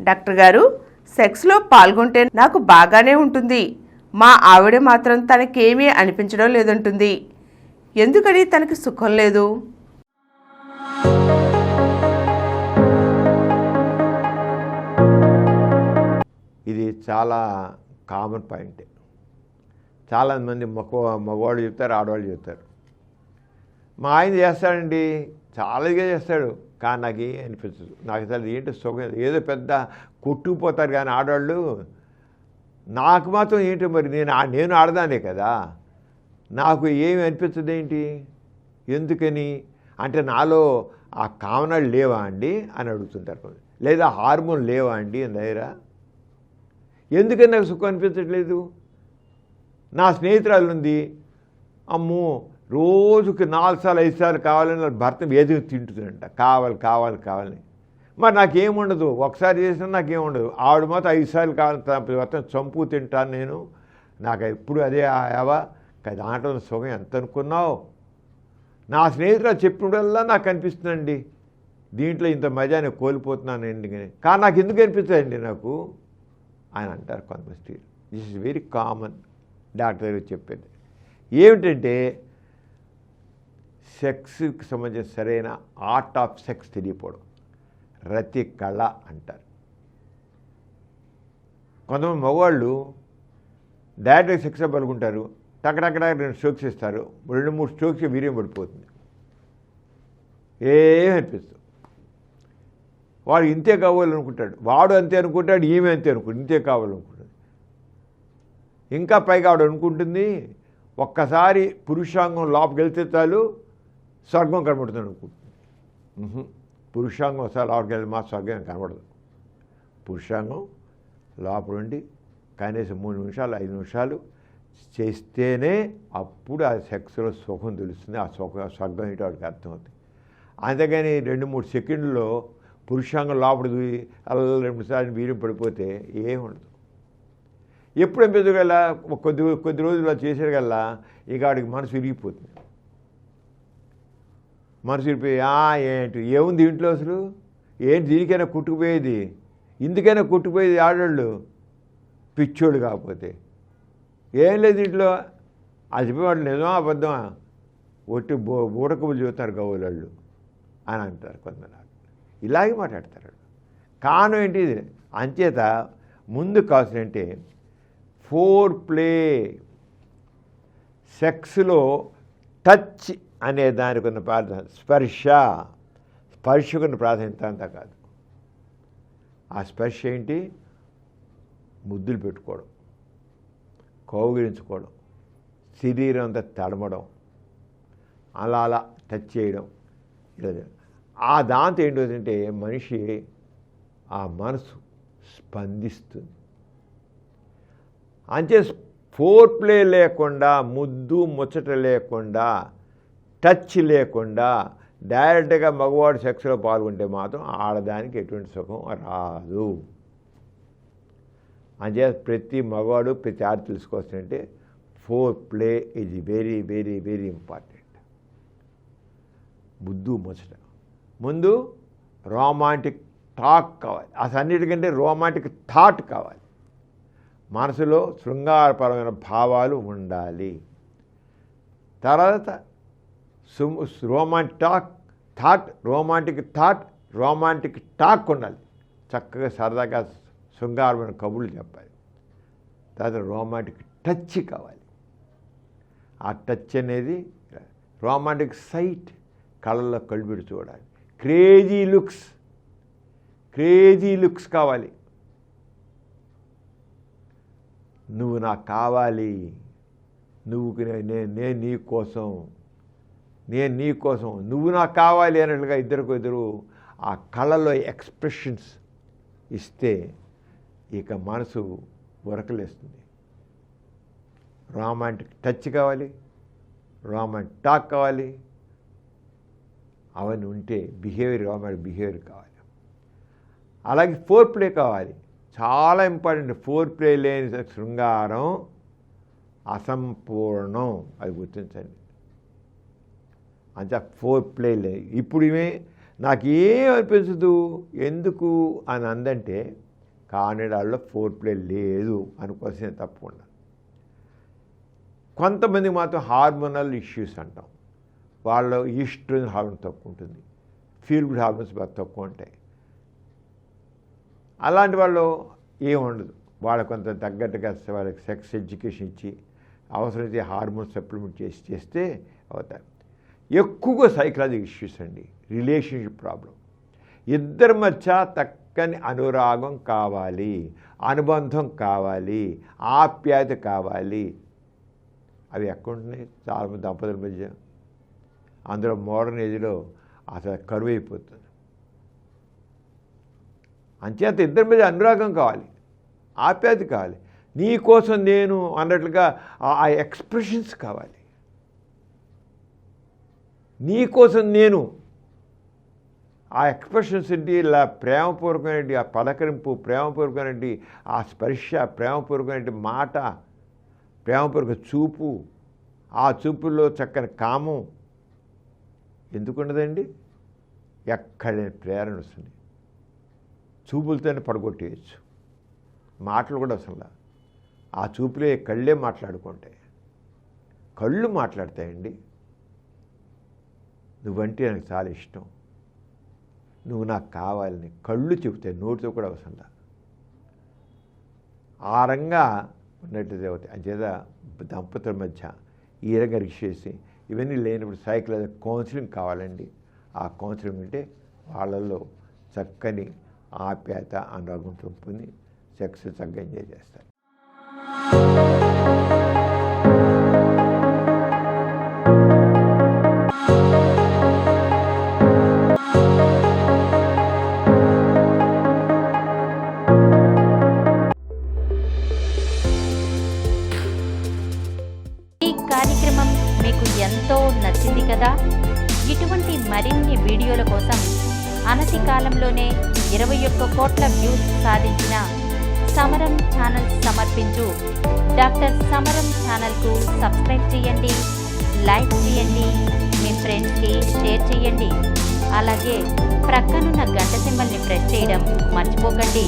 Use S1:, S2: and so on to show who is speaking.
S1: Doctor గారు, సెక్స్లో పాల్గొంటే నాకు బాగానే ఉంటుంది, మా ఆవిడ మాత్రం తనకేమీ అనిపించడం లేదంటుంది. ఎందుకని తనకి సుఖం లేదు?
S2: ఇది చాలా కామన్ పాయింట్. చాలామంది మగవాళ్ళు చెప్తారు, ఆడవాళ్ళు చెప్తారు. మా ఆయన చేస్తాడండి, చాలాగా చేస్తాడు, కానీ నాకు ఏం అనిపించదు. నాకు అసలు ఏంటో సుఖం, ఏదో పెద్ద కొట్టుకుపోతారు కానీ ఆడవాళ్ళు. నాకు మాత్రం ఏంటో మరి, నేను ఆడదానే కదా, నాకు ఏమి అనిపించదు ఏంటి, ఎందుకని అంటే నాలో ఆ కామనాలు లేవా అండి అని అడుగుతుంటారు. లేదా హార్మోన్ లేవా అండి అని దగ్గర. ఎందుకని నాకు సుఖం అనిపించట్లేదు? నా స్నేహితురాలు ఉంది, అమ్మో రోజుకి 4 సార్లు 5 సార్లు కావాలని భర్త ఏదో తింటుందంట, కావాలని. మరి నాకేముండదు, ఒకసారి చేసినా నాకేముండదు. ఆవిడ మాత్రం 5 సార్లు కావాలి, మొత్తం చంపు తింటాను నేను. నాకు ఎప్పుడు అదే ఆవా, దాంట్లో సుఖం ఎంత అనుకున్నావు? నా స్నేహితురాలు చెప్పినప్పుడల్లా నాకు అనిపిస్తుందండి, దీంట్లో ఇంత మజా నేను కోల్పోతున్నాను ఎందుకని. కానీ నాకు ఎందుకు అనిపిస్తుందండి నాకు ఆయన అంటారు కొంతమంది స్త్రీలు. This is very common. Doctor గారు చెప్పేది ఏమిటంటే, సెక్స్కి సంబంధించిన సరైన ఆర్ట్ ఆఫ్ సెక్స్ తెలియపోవడం, రతి కళ అంటారు. కొంతమంది మగవాళ్ళు డైరెక్ట్గా సెక్స్ పలుకుంటారు, టక్కడక్కడ 2 స్ట్రోక్స్ ఇస్తారు, 2-3 స్ట్రోక్స్ వీర్యం పడిపోతుంది, ఏమనిపిస్తుంది. వాడు ఇంతే కావాలనుకుంటాడు, వాడు అంతే అనుకుంటాడు, ఈమె అంతే అనుకుంటాడు, ఇంతే కావాలనుకుంటాడు. ఇంకా పైగా ఆవిడ అనుకుంటుంది, ఒక్కసారి పురుషాంగం లోపలికి వెళ్తే చాలు స్వర్గం కనబడుతుంది అనుకుంటుంది. పురుషాంగం ఒకసారి లోపలికి వెళ్తే మా స్వర్గం కనబడదు. పురుషాంగం లోపల ఉండి కనీసం 3 నిమిషాలు 5 నిమిషాలు చేస్తేనే అప్పుడు ఆ సెక్స్లో సుఖం తెలుస్తుంది. ఆ స్వర్గం ఏంటో వాడికి అర్థమవుతుంది. అంతేగాని 2-3 సెకండ్లలో పురుషాంగం లోపల దూయి అలా 2 సార్లు వీర్యం పడిపోతే ఏముండదు. ఎప్పుడు ఎంపెదగల్లా కొద్ది రోజులు చేసేగల్లా ఇక వాడికి మనసు విరిగిపోతుంది. మనసు విరిగిపోయి ఏంటి ఏముంది ఇంట్లో అసలు, ఏంటి దీనికైనా కుట్టుకుపోయేది, ఇందుకైనా కుట్టుకుపోయేది ఆడవాళ్ళు, పిచ్చోళ్ళు కాకపోతే ఏం లేదు ఇంట్లో. అది చెప్పేవాళ్ళు నిజమా అబద్ధమా, ఒట్టి బూటకబులు చెబుతారు గౌళ్ళు అని అంటారు కొంతమంది. ఇలాగే మాట్లాడతారు. కారణం ఏంటి? అంచేత ముందు కావాల్సినంటే ఫోర్ ప్లే. సెక్స్లో టచ్ అనే దానికి ఉన్న ప్రాధాన్యత, స్పర్శకున్న ప్రాధాన్యత అంతా కాదు. ఆ స్పర్శ ఏంటి? ముద్దులు పెట్టుకోవడం, కౌగిలించుకోవడం, శరీరం అంతా తడమడం, అలా టచ్ చేయడం. ఆ దాంతో ఏంటంటే మనిషి ఆ మనసు స్పందిస్తుంది. అంతే ఫోర్ ప్లే లేకుండా, ముద్దు ముచ్చట లేకుండా, టచ్ లేకుండా డైరెక్ట్గా మగవాడు సెక్స్లో పాల్గొంటే మాత్రం ఆడదానికి ఎటువంటి సుఖం రాదు. అంచేత ప్రతి మగవాడు ప్రతి ఆడ తెలుసుకోవాల్సిందంటే foreplay is very very very important. ముద్దు ముచ్చట ముందు రొమాంటిక్ టాక్ కావాలి. అసలు అన్నిటికంటే రొమాంటిక్ థాట్ కావాలి. మనసులో శృంగారపరమైన భావాలు ఉండాలి. తర్వాత రొమాంటిక్ టాక్ ఉండాలి. చక్కగా సరదాగా శృంగారమైన కబుర్లు చెప్పాలి. తర్వాత రొమాంటిక్ టచ్ కావాలి. ఆ టచ్ అనేది రొమాంటిక్ సైట్, కళ్ళల్లో కళ్ళు పెట్టి చూడాలి. క్రేజీ లుక్స్ కావాలి. నువ్వు నాకు కావాలి, నేను నీ కోసం నువ్వు నాకు కావాలి అన్నట్లుగా ఇద్దరు ఆ కళ్ళలో ఎక్స్ప్రెషన్స్ ఇస్తే ఇక మనసు ఉరకలేస్తుంది. రొమాంటిక్ టచ్ కావాలి, రొమాంటిక్ టాక్ కావాలి. అవన్నీ ఉంటే రొమాంటిక్ బిహేవియర్ కావాలి. అలాగే ఫోర్ ప్లే కావాలి. చాలా ఇంపార్టెంట్. ఫోర్ ప్లే లేని శృంగారం అసంపూర్ణం, అది గుర్తించండి. అంటే ఫోర్ ప్లే లేదు. ఇప్పుడు నాకు ఏం అనిపించదు ఎందుకు అని అందంటే కానీ వాళ్ళలో ఫోర్ ప్లే లేదు అనుకోవాల్సిన తప్పకుండా. కొంతమంది మాత్రం హార్మోనల్ ఇష్యూస్ అంటాం. వాళ్ళలో ఈస్ట్రోజన్ హార్మోన్ తక్కువ ఉంటుంది, ఫీల్ గుడ్ హార్మోన్స్ బాగా తక్కువ ఉంటాయి. అలాంటి వాళ్ళు ఏముండదు, వాళ్ళకు కొంత తగ్గట్టుగా వాళ్ళకి సెక్స్ ఎడ్యుకేషన్ ఇచ్చి అవసరమైతే హార్మోన్ సప్లిమెంట్ చేస్తే అవుతాయి. ఎక్కువగా సైకలాజికల్ ఇష్యూస్ అండి, రిలేషన్షిప్ ప్రాబ్లం. ఇద్దరి మధ్య చక్కని అనురాగం కావాలి, అనుబంధం కావాలి, ఆప్యాయత కావాలి. అవి ఎక్కడుంటున్నాయి చాలామంది దంపతుల మధ్య? అందులో మోడర్న్ ఏజ్లో అసలు కరువు అయిపోతుంది. అంచేత ఇద్దరి మధ్య అనురాగం కావాలి, ఆప్యాయత కావాలి, నీ కోసం నేను అన్నట్లుగా ఆ ఎక్స్ప్రెషన్స్ కావాలి. నీ కోసం నేను ఆ ఎక్స్ప్రెషన్స్ ఏంటి, ఇలా ప్రేమపూర్వకమైనటువంటి ఆ పలకరింపు, ప్రేమపూర్వకమైనటువంటి ఆ స్పర్శ, ప్రేమపూర్వకమైనటువంటి మాట, ప్రేమపూర్వక చూపు, ఆ చూపుల్లో చక్కని కామం ఎందుకు ఉండదండి? ఎక్కడైనా ప్రేరణ వస్తుంది. చూపులతోనే పడగొట్టేయచ్చు, మాటలు కూడా అసలు ఆ చూపులే కళ్ళే మాట్లాడుకుంటాయి. కళ్ళు మాట్లాడతాయండి. నువ్వంటే నాకు చాలా ఇష్టం, నువ్వు నాకు కావాలని కళ్ళు చెబుతాయి, నోటితో కూడా అవసరంలా. ఆ రంగా ఉన్నట్టు అవుతాయి. అంచేత దంపతుల మధ్య ఈ రంగా చేసి ఇవన్నీ లేనప్పుడు సైకలాజికల్ కౌన్సిలింగ్ కావాలండి. ఆ కౌన్సిలింగ్ అంటే వాళ్ళల్లో చక్కని ఆప్యాయత, అనురాగం పొంది సెక్స్ చక్కగా ఎంజాయ్ చేస్తారు.
S3: ఈ కార్యక్రమం మీకు ఎంతో నచ్చింది కదా. ఇటువంటి మరిన్ని వీడియోల కోసం అనతి కాలంలోనే 21 కోట్ల వ్యూస్ సాధించిన సమరం ఛానల్ సమర్పించు డాక్టర్ సమరం ఛానల్కు సబ్స్క్రైబ్ చేయండి, లైక్ చేయండి, మీ ఫ్రెండ్స్కి షేర్ చేయండి. అలాగే ప్రక్కనున్న గంట సింబల్ని ప్రెస్ చేయడం మర్చిపోకండి.